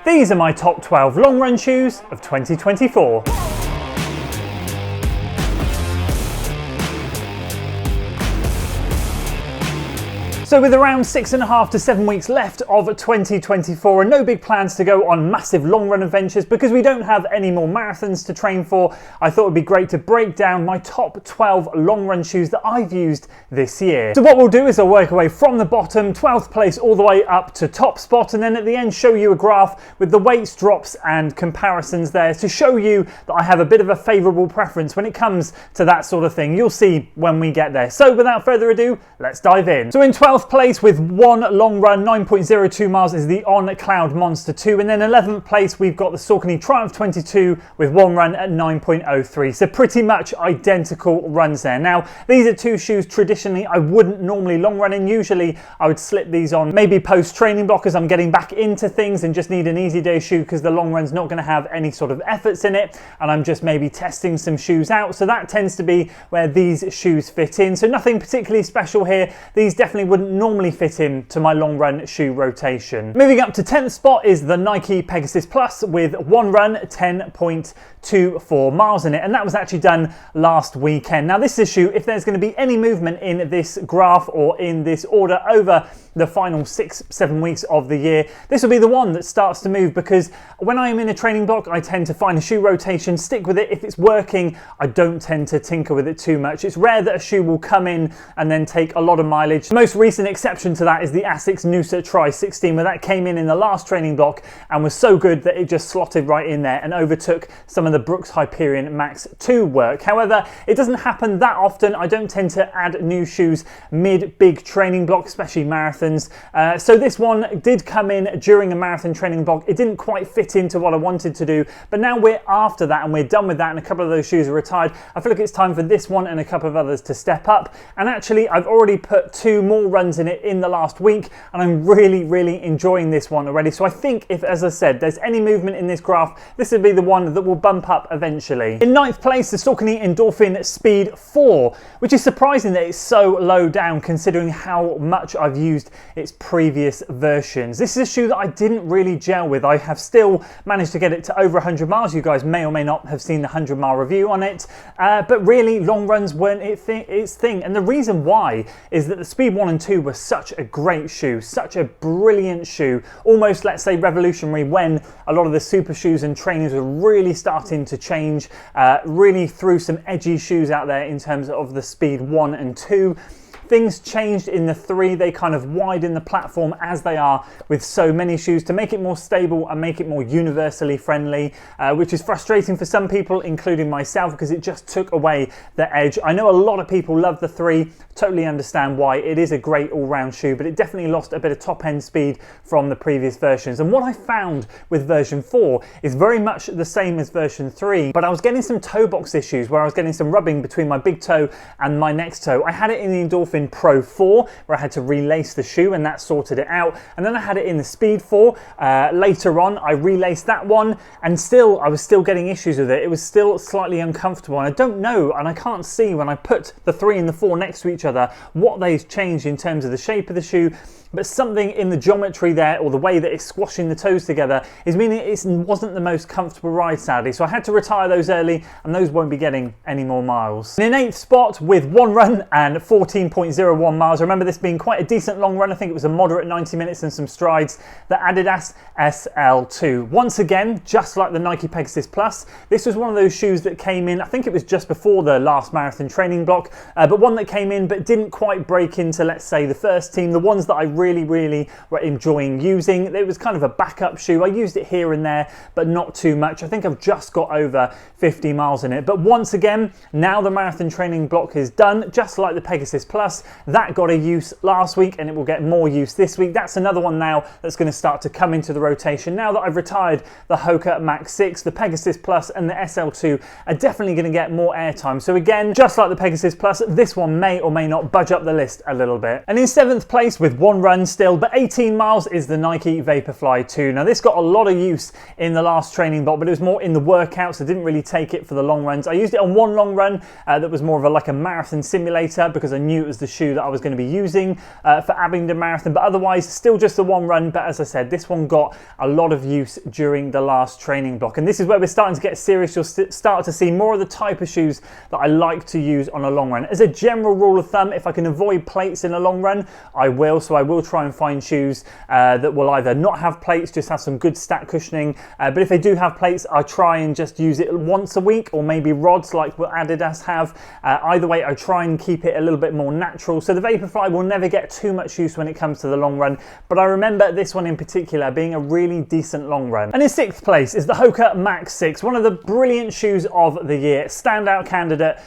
These are my top 12 long run shoes of 2024. So with around 6.5 to 7 weeks left of 2024 and no big plans to go on massive long run adventures because we don't have any more marathons to train for, I thought it would be great to break down my top 12 long run shoes that I've used this year. So what we'll do is I'll work away from the bottom, 12th place all the way up to top spot, and then at the end show you a graph with the weights, drops and comparisons there to show you that I have a bit of a favourable preference when it comes to that sort of thing. You'll see when we get there. So without further ado, let's dive in. So in 12th place with one long run, 9.02 miles, is the On Cloud Monster 2, and then 11th place we've got the Saucony Triumph 22 with one run at 9.03. So pretty much identical runs there. Now these are two shoes traditionally I wouldn't normally long run in. Usually I would slip these on maybe post training block as I'm getting back into things and just need an easy day shoe because the long run's not going to have any sort of efforts in it and I'm just maybe testing some shoes out. So that tends to be where these shoes fit in. So nothing particularly special here. These definitely wouldn't normally fit in to my long run shoe rotation. Moving up to 10th spot is the Nike Pegasus Plus with one run, 10.24 miles in it, and that was actually done last weekend. Now this is a shoe, if there's going to be any movement in this graph or in this order over the final 6-7 weeks of the year, this will be the one that starts to move, because when I am in a training block I tend to find a shoe rotation, stick with it. If it's working, I don't tend to tinker with it too much. It's rare that a shoe will come in and then take a lot of mileage. The most recent exception to that is the Asics Noosa Tri 16, where that came in the last training block and was so good that it just slotted right in there and overtook some of the Brooks Hyperion Max 2 work. However, it doesn't happen that often. I don't tend to add new shoes mid big training block, especially marathons. So this one did come in during a marathon training block. It didn't quite fit into what I wanted to do, but now we're after that and we're done with that and a couple of those shoes are retired. I feel like it's time for this one and a couple of others to step up. And actually I've already put 2 more runs in it in the last week and I'm really enjoying this one already. So I think if, as I said, there's any movement in this graph, this would be the one that will bump up eventually. In 9th place, the Saucony Endorphin Speed 4, which is surprising that it's so low down considering how much I've used its previous versions. This is a shoe that I didn't really gel with. I have still managed to get it to over 100 miles. You guys may or may not have seen the 100-mile review on it, but really long runs weren't its thing. And the reason why is that the Speed 1 and 2 were such a great shoe, such a brilliant shoe, almost, let's say, revolutionary when a lot of the super shoes and trainers were really starting to change, really threw some edgy shoes out there in terms of the Speed 1 and 2. Things changed in the 3. They kind of widened the platform as they are with so many shoes to make it more stable and make it more universally friendly, which is frustrating for some people, including myself, because it just took away the edge. I know a lot of people love the 3, totally understand why. It is a great all-round shoe, but it definitely lost a bit of top-end speed from the previous versions. And what I found with version 4 is very much the same as version 3, but I was getting some toe box issues where I was getting some rubbing between my big toe and my next toe. I had it in the Endorphin Pro 4 where I had to relace the shoe and that sorted it out, and then I had it in the Speed 4 later on. I relaced that one and I was still getting issues with it. It was still slightly uncomfortable, and I don't know, and I can't see when I put the 3 and the 4 next to each other what they've changed in terms of the shape of the shoe, but something in the geometry there, or the way that it's squashing the toes together, is meaning it wasn't the most comfortable ride, sadly. So I had to retire those early, and those won't be getting any more miles. In 8th spot with one run and 14.01 miles, I remember this being quite a decent long run. I think it was a moderate 90 minutes and some strides. The Adidas SL2. Once again, just like the Nike Pegasus Plus, this was one of those shoes that came in, I think it was just before the last marathon training block, but one that came in but didn't quite break into, let's say, the first team, the ones that I really were enjoying using. It was kind of a backup shoe. I used it here and there, but not too much. I think I've just got over 50 miles in it. But once again, now the marathon training block is done, just like the Pegasus Plus. That got a use last week and it will get more use this week. That's another one now that's going to start to come into the rotation. Now that I've retired the Hoka Max 6, the Pegasus Plus and the SL2 are definitely going to get more airtime. So again, just like the Pegasus Plus, this one may or may not budge up the list a little bit. And in 7th place with one run run still, but 18 miles is the Nike Vaporfly 2. Now this got a lot of use in the last training block, but it was more in the workouts. I didn't really take it for the long runs. I used it on one long run that was more of like a marathon simulator because I knew it was the shoe that I was going to be using for Abingdon Marathon, but otherwise still just the one run. But as I said, this one got a lot of use during the last training block, and this is where we're starting to get serious. You'll start to see more of the type of shoes that I like to use on a long run. As a general rule of thumb, if I can avoid plates in a long run, I will. So I will try and find shoes that will either not have plates, just have some good stack cushioning, but if they do have plates, I try and just use it once a week, or maybe rods like what Adidas have. Either way, I try and keep it a little bit more natural. So the Vaporfly will never get too much use when it comes to the long run, but I remember this one in particular being a really decent long run. And in 6th place is the Hoka Max 6, one of the brilliant shoes of the year, standout candidate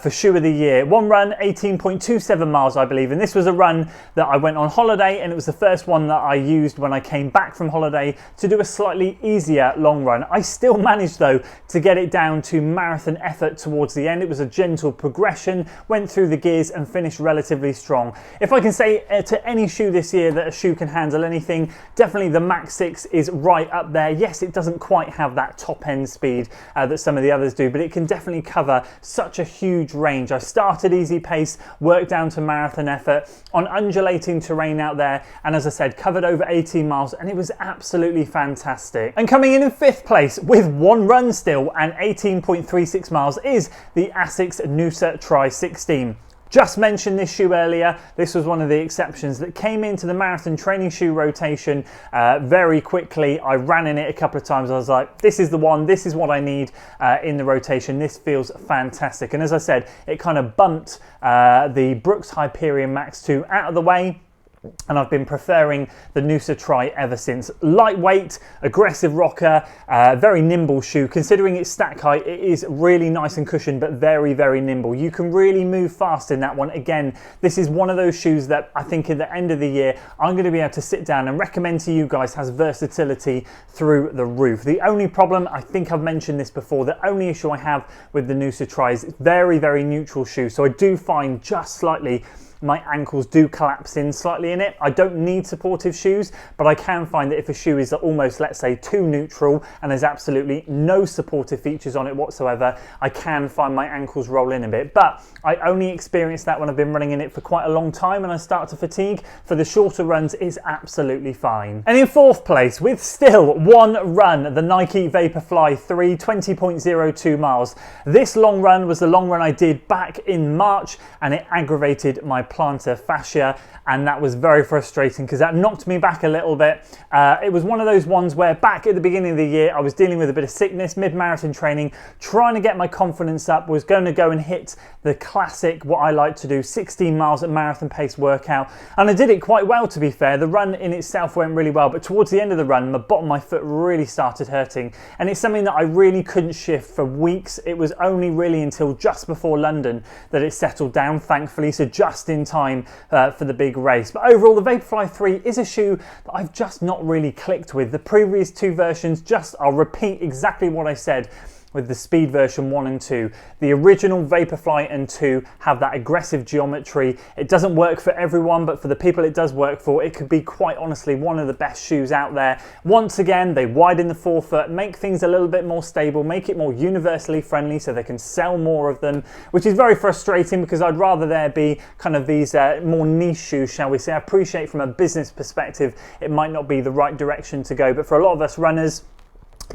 for shoe of the year. One run, 18.27 miles, I believe, and this was a run that I went on holiday, and it was the first one that I used when I came back from holiday to do a slightly easier long run. I still managed though to get it down to marathon effort towards the end. It was a gentle progression, went through the gears and finished relatively strong. If I can say to any shoe this year that a shoe can handle anything, definitely the Max 6 is right up there. Yes, it doesn't quite have that top end speed that some of the others do, but it can definitely cover such a huge range. I started easy pace, worked down to marathon effort on undulating terrain out there, and as I said, covered over 18 miles, and it was absolutely fantastic. And coming in 5th place with one run still and 18.36 miles is the Asics Noosa Tri 16. Just mentioned this shoe earlier. This was one of the exceptions that came into the marathon training shoe rotation very quickly. I ran in it a couple of times. I was like, this is the one, this is what I need in the rotation. This feels fantastic. And as I said, it kind of bumped the Brooks Hyperion Max 2 out of the way, and I've been preferring the Noosa Tri ever since. Lightweight, aggressive rocker, very nimble shoe. Considering its stack height, it is really nice and cushioned, but very, very nimble. You can really move fast in that one. Again, this is one of those shoes that I think at the end of the year, I'm going to be able to sit down and recommend to you guys has versatility through the roof. The only problem, I think I've mentioned this before, the only issue I have with the Noosa Tri is it's very, very neutral shoe. So I do find just slightly my ankles do collapse in slightly in it. I don't need supportive shoes, but I can find that if a shoe is almost, let's say, too neutral and there's absolutely no supportive features on it whatsoever, I can find my ankles roll in a bit. But I only experience that when I've been running in it for quite a long time and I start to fatigue. For the shorter runs, it's absolutely fine. And in 4th place, with still one run, the Nike Vaporfly 3, 20.02 miles. This long run was the long run I did back in March, and it aggravated my plantar fascia, and that was very frustrating because that knocked me back a little bit. It was one of those ones where back at the beginning of the year I was dealing with a bit of sickness, mid-marathon training, trying to get my confidence up, was going to go and hit the classic, what I like to do, 16 miles at marathon pace workout, and I did it quite well, to be fair. The run in itself went really well, but towards the end of the run, the bottom of my foot really started hurting, and it's something that I really couldn't shift for weeks. It was only really until just before London that it settled down, thankfully, so just in time for the big race. But overall, the Vaporfly 3 is a shoe that I've just not really clicked with. The previous two versions, I'll repeat exactly what I said with the Speed version 1 and 2. The original Vaporfly and 2 have that aggressive geometry. It doesn't work for everyone, but for the people it does work for, it could be quite honestly one of the best shoes out there. Once again, they widen the forefoot, make things a little bit more stable, make it more universally friendly so they can sell more of them, which is very frustrating because I'd rather there be kind of these more niche shoes, shall we say. I appreciate from a business perspective, it might not be the right direction to go, but for a lot of us runners,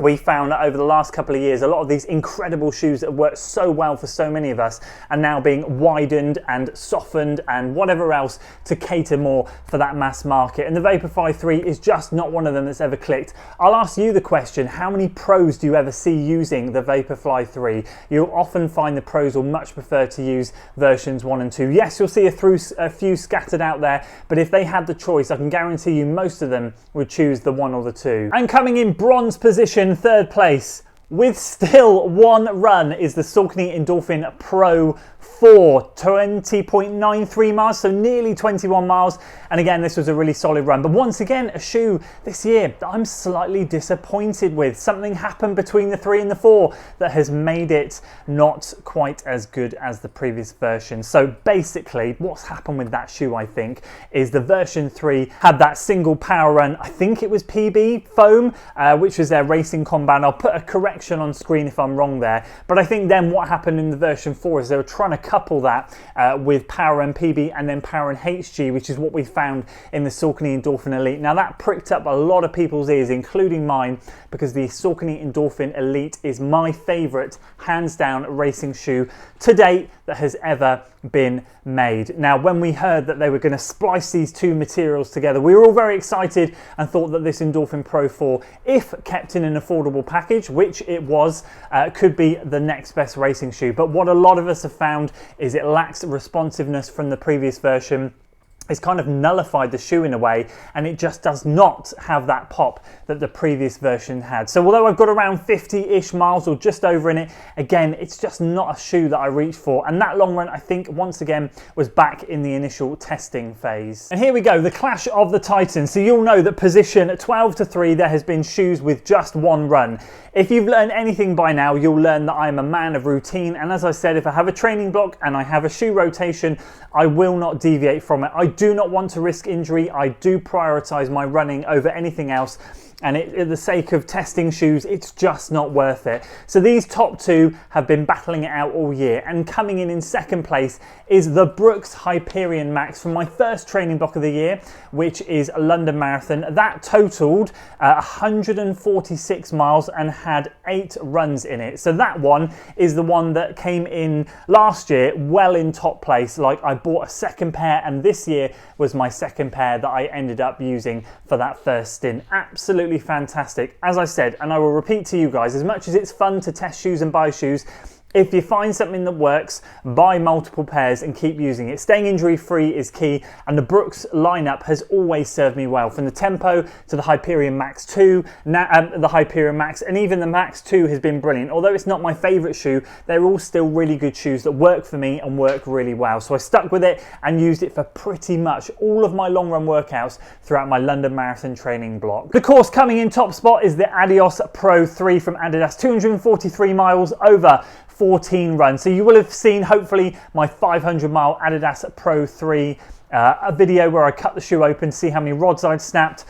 we found that over the last couple of years, a lot of these incredible shoes that work so well for so many of us are now being widened and softened and whatever else to cater more for that mass market. And the Vaporfly 3 is just not one of them that's ever clicked. I'll ask you the question, how many pros do you ever see using the Vaporfly 3? You'll often find the pros will much prefer to use versions 1 and 2. Yes, you'll see a few scattered out there, but if they had the choice, I can guarantee you most of them would choose the 1 or the 2. And coming in bronze position, 3rd place, with still one run is the Saucony Endorphin Pro 4, 20.93 miles, so nearly 21 miles. And again, this was a really solid run. But once again, a shoe this year that I'm slightly disappointed with. Something happened between the 3 and the 4 that has made it not quite as good as the previous version. So basically, what's happened with that shoe, I think, is the version 3 had that single power run, I think it was PB foam, which was their racing combat. I'll put a correction on screen if I'm wrong there. But I think then what happened in the version 4 is they were trying to couple that with Power and PB and then Power and HG, which is what we found in the Saucony Endorphin Elite. Now that pricked up a lot of people's ears, including mine, because the Saucony Endorphin Elite is my favourite, hands down, racing shoe to date that has ever been made. Now, when we heard that they were going to splice these two materials together, we were all very excited and thought that this Endorphin Pro 4, if kept in an affordable package, which it was, could be the next best racing shoe. But what a lot of us have found is it lacks responsiveness from the previous version. It's kind of nullified the shoe in a way, and it just does not have that pop that the previous version had. So although I've got around 50-ish miles or just over in it, again, it's just not a shoe that I reached for. And that long run, I think, once again, was back in the initial testing phase. And here we go, the clash of the titans. So you'll know that position 12 to 3, there has been shoes with just one run. If you've learned anything by now, you'll learn that I'm a man of routine. And as I said, if I have a training block and I have a shoe rotation, I will not deviate from it. I do not want to risk injury. I do prioritize my running over anything else. And for the sake of testing shoes, it's just not worth it. So these top two have been battling it out all year, and coming in second place is the Brooks Hyperion Max from my first training block of the year, which is a London Marathon. That totaled 146 miles and had 8 runs in it. So that one is the one that came in last year well in top place. Like, I bought a second pair, and this year was my second pair that I ended up using for that first stint. Absolutely fantastic. As I said, and I will repeat to you guys, as much as it's fun to test shoes and buy shoes, if you find something that works, buy multiple pairs and keep using it. Staying injury free is key, and the Brooks lineup has always served me well, from the Tempo to the Hyperion Max 2, the Hyperion Max, and even the Max 2 has been brilliant. Although it's not my favourite shoe, they're all still really good shoes that work for me and work really well. So I stuck with it and used it for pretty much all of my long run workouts throughout my London Marathon training block. The course coming in top spot is the Adios Pro 3 from Adidas, 243 miles over 14 runs. So you will have seen, hopefully, my 500-mile Adidas Pro 3 a video where I cut the shoe open to see how many rods I'd snapped.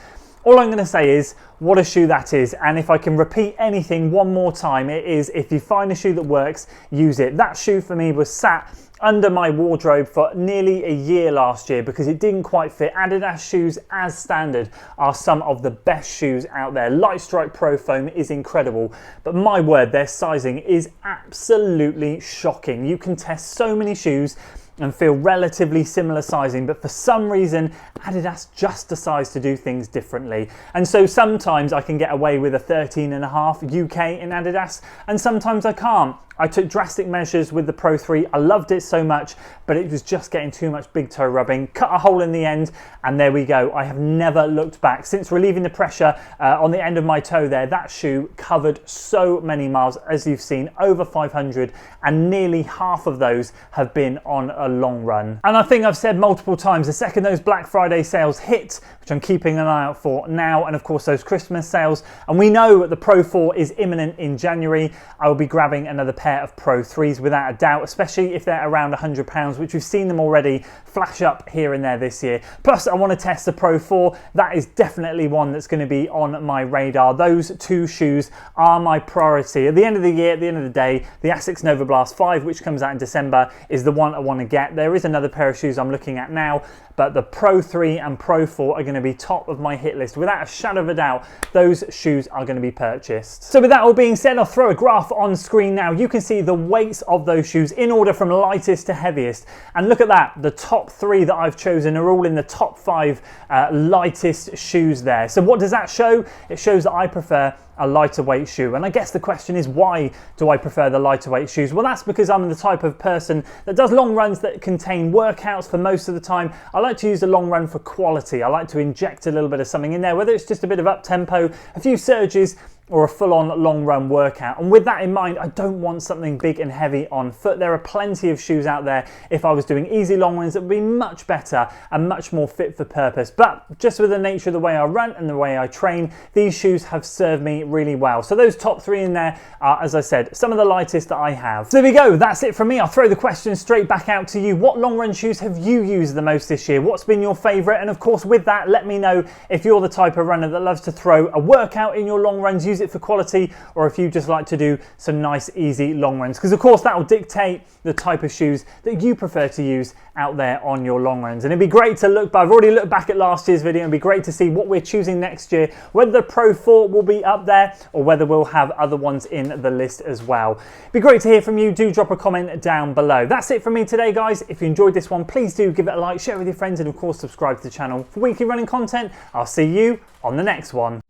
All I'm going to say is, what a shoe that is. And if I can repeat anything one more time, it is, if you find a shoe that works, use it. That shoe for me was sat under my wardrobe for nearly a year last year because it didn't quite fit. Adidas shoes as standard are some of the best shoes out there. Light Strike Pro Foam is incredible, but my word, their sizing is absolutely shocking. You can test so many shoes and feel relatively similar sizing, but for some reason Adidas just decides to do things differently. And so sometimes I can get away with a 13.5 UK in Adidas, and sometimes I can't. I took drastic measures with the Pro 3. I loved it so much, but it was just getting too much big toe rubbing. Cut a hole in the end, and there we go. I have never looked back. Since relieving the pressure on the end of my toe there, that shoe covered so many miles, as you've seen, over 500, and nearly half of those have been on a long run. And I think I've said multiple times, the second those Black Friday sales hit, which I'm keeping an eye out for now, and of course those Christmas sales, and we know the Pro 4 is imminent in January, I will be grabbing another pair of Pro 3s without a doubt, especially if they're around £100, which we've seen them already flash up here and there this year. Plus, I want to test the Pro 4. That is definitely one that's going to be on my radar. Those two shoes are my priority. At the end of the year, at the end of the day, the Asics Nova Blast 5, which comes out in December, is the one I want to get. There is another pair of shoes I'm looking at now, but the Pro 3 and Pro 4 are going to be top of my hit list. Without a shadow of a doubt, those shoes are going to be purchased. So with that all being said, I'll throw a graph on screen now. You can see the weights of those shoes in order from lightest to heaviest. And look at that, the top 3 that I've chosen are all in the top 5 lightest shoes there. So what does that show? It shows that I prefer a lighter weight shoe. And I guess the question is, why do I prefer the lighter weight shoes? Well, that's because I'm the type of person that does long runs that contain workouts for most of the time. I like to use the long run for quality. I like to inject a little bit of something in there, whether it's just a bit of up tempo, a few surges, or a full-on long run workout. And with that in mind, I don't want something big and heavy on foot. There are plenty of shoes out there if I was doing easy long runs that would be much better and much more fit for purpose. But just with the nature of the way I run and the way I train, these shoes have served me really well. So those top 3 in there are, as I said, some of the lightest that I have. So there we go, that's it from me. I'll throw the question straight back out to you. What long run shoes have you used the most this year? What's been your favourite? And of course, with that, let me know if you're the type of runner that loves to throw a workout in your long runs, use it for quality, or if you just like to do some nice, easy long runs. Because of course, that will dictate the type of shoes that you prefer to use out there on your long runs. And it'd be great to look back. I've already looked back at last year's video. It'd be great to see what we're choosing next year, whether the Pro 4 will be up there or whether we'll have other ones in the list as well. It'd be great to hear from you. Do drop a comment down below. That's it from me today, guys. If you enjoyed this one, please do give it a like, share it with your friends, and of course, subscribe to the channel for weekly running content. I'll see you on the next one.